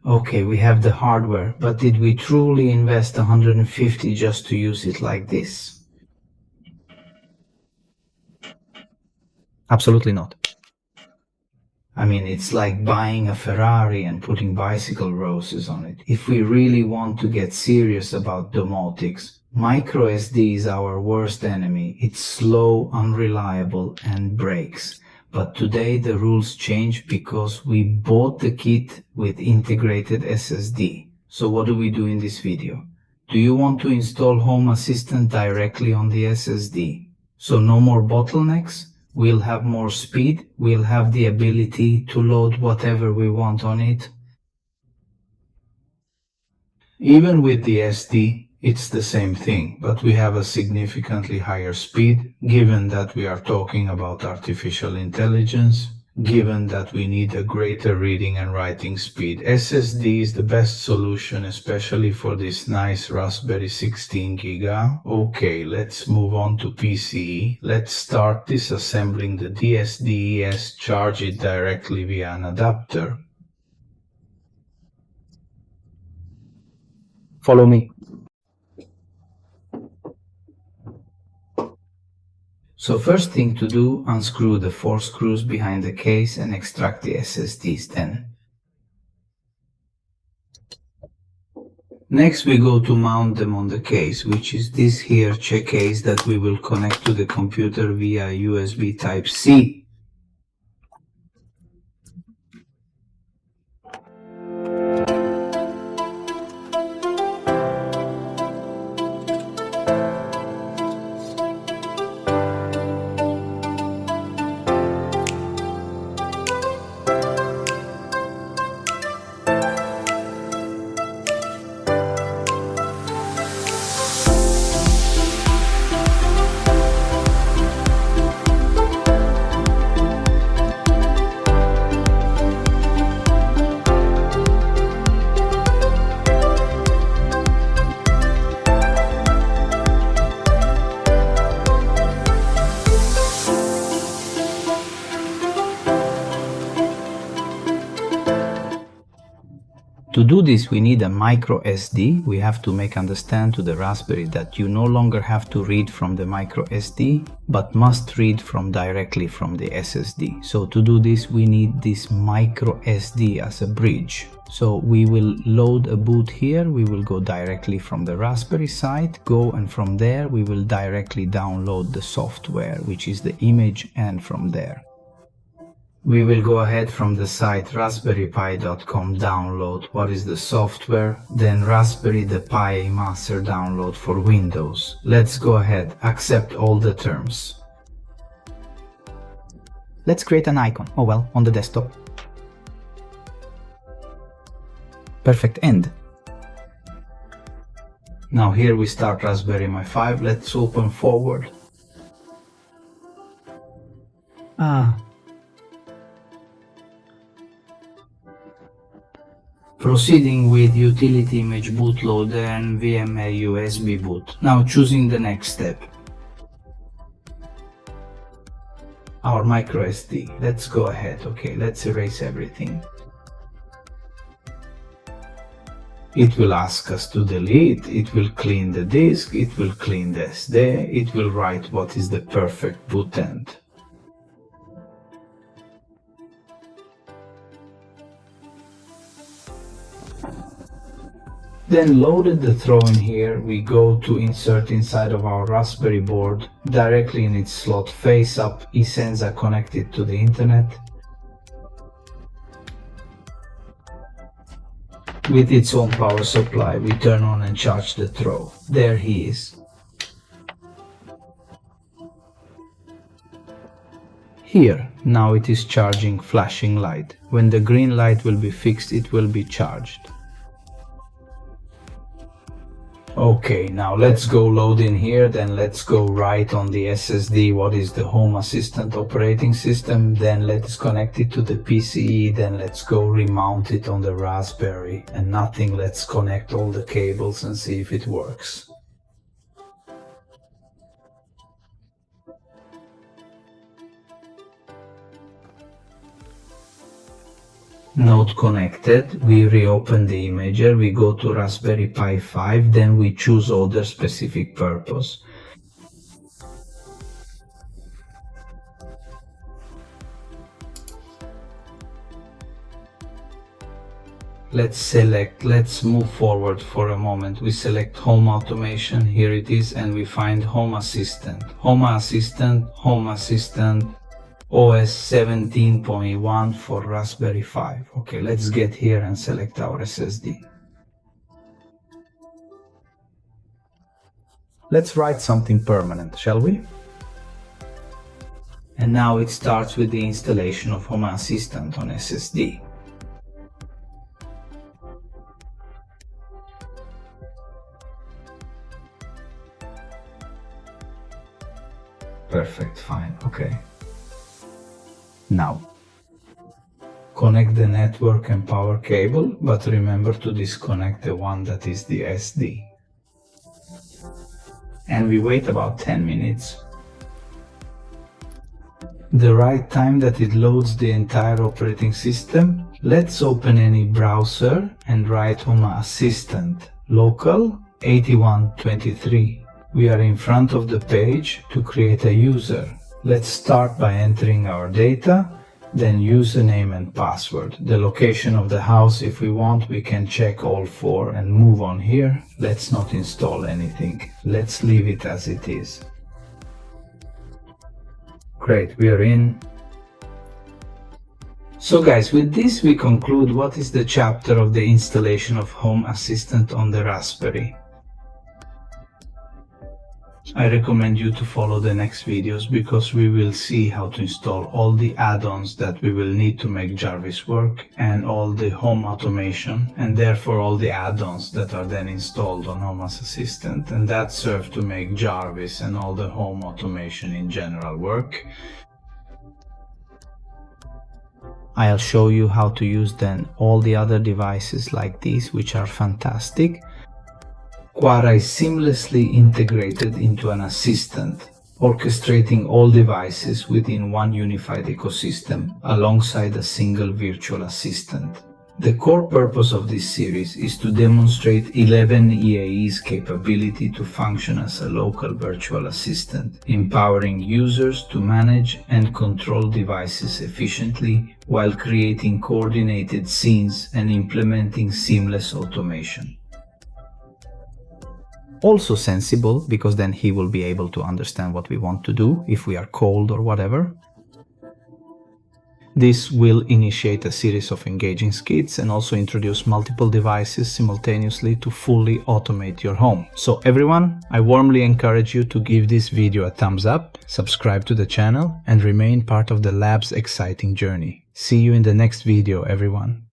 Okay, we have the hardware, but did we truly invest 150 just to use it like this? Absolutely not. I mean, it's like buying a Ferrari and putting bicycle roses on it. If we really want to get serious about domotics, MicroSD is our worst enemy. It's slow, unreliable, and breaks. But today the rules change because we bought the kit with integrated SSD. So what do we do in this video? Do you want to install Home Assistant directly on the SSD? So no more bottlenecks? We'll have more speed, we'll have the ability to load whatever we want on it. Even with the SD, it's the same thing, but we have a significantly higher speed, given that we are talking about artificial intelligence, given that we need a greater reading and writing speed. SSD is the best solution, especially for this nice Raspberry 16 Giga. Okay, let's move on to PCE. Let's start disassembling the DSDES, charge it directly via an adapter. Follow me. So first thing to do, unscrew the 4 screws behind the case and extract the SSDs then. Next we go to mount them on the case, which is this here check case that we will connect to the computer via USB Type-C. To do this, we need a MicroSD. We have to make understand to the Raspberry that you no longer have to read from the MicroSD, but must read directly from the SSD. So to do this, we need this MicroSD as a bridge. So we will load a boot here. We will go directly from the Raspberry side, and from there we will directly download the software, which is the image, and from there we will go ahead from the site raspberrypi.com, download what is the software, then Raspberry the Pi master download for Windows. Let's go ahead, accept all the terms. Let's create an icon, on the desktop. Perfect, end. Now here we start Raspberry Pi 5, let's open forward. Proceeding with utility image bootloader and VMware USB boot. Now choosing the next step. Our MicroSD. Let's go ahead. Okay, let's erase everything. It will ask us to delete, it will clean the disk, it will clean the SD, it will write what is the perfect boot end. Then loaded the throw in here, we go to insert inside of our Raspberry board, directly in its slot face up, eSenza connected to the internet. With its own power supply, we turn on and charge the throw. There he is. Here, now it is charging, flashing light. When the green light will be fixed, it will be charged. Okay, now let's go load in here, then let's go write on the SSD what is the Home Assistant operating system, then let's connect it to the PCE, then let's go remount it on the Raspberry, and nothing, let's connect all the cables and see if it works. Node connected, we reopen the imager, we go to Raspberry Pi 5, then we choose other specific purpose. Let's move forward for a moment. We select Home Automation, here it is, and we find Home Assistant. Home Assistant, OS 17.1 for Raspberry 5. Okay, let's get here and select our SSD. Let's write something permanent, shall we? And now it starts with the installation of Home Assistant on SSD. Perfect, fine, okay. Now, connect the network and power cable, but remember to disconnect the one that is the SD. And we wait about 10 minutes. The right time that it loads the entire operating system, let's open any browser and write Home Assistant local 8123. We are in front of the page to create a user. Let's start by entering our data, then username and password. The location of the house, if we want, we can check all four and move on here. Let's not install anything. Let's leave it as it is. Great, we are in. So guys, with this we conclude what is the chapter of the installation of Home Assistant on the Raspberry. I recommend you to follow the next videos because we will see how to install all the add-ons that we will need to make Jarvis work and all the home automation and therefore all the add-ons that are then installed on Home Assistant and that serve to make Jarvis and all the home automation in general work. I'll show you how to use then all the other devices like these, which are fantastic. Quara is seamlessly integrated into an assistant, orchestrating all devices within one unified ecosystem alongside a single virtual assistant. The core purpose of this series is to demonstrate 11EAE's capability to function as a local virtual assistant, empowering users to manage and control devices efficiently while creating coordinated scenes and implementing seamless automation. Also sensible, because then he will be able to understand what we want to do if we are cold or whatever. This will initiate a series of engaging skits and also introduce multiple devices simultaneously to fully automate your home. So everyone, I warmly encourage you to give this video a thumbs up, subscribe to the channel, and remain part of the lab's exciting journey. See you in the next video, everyone.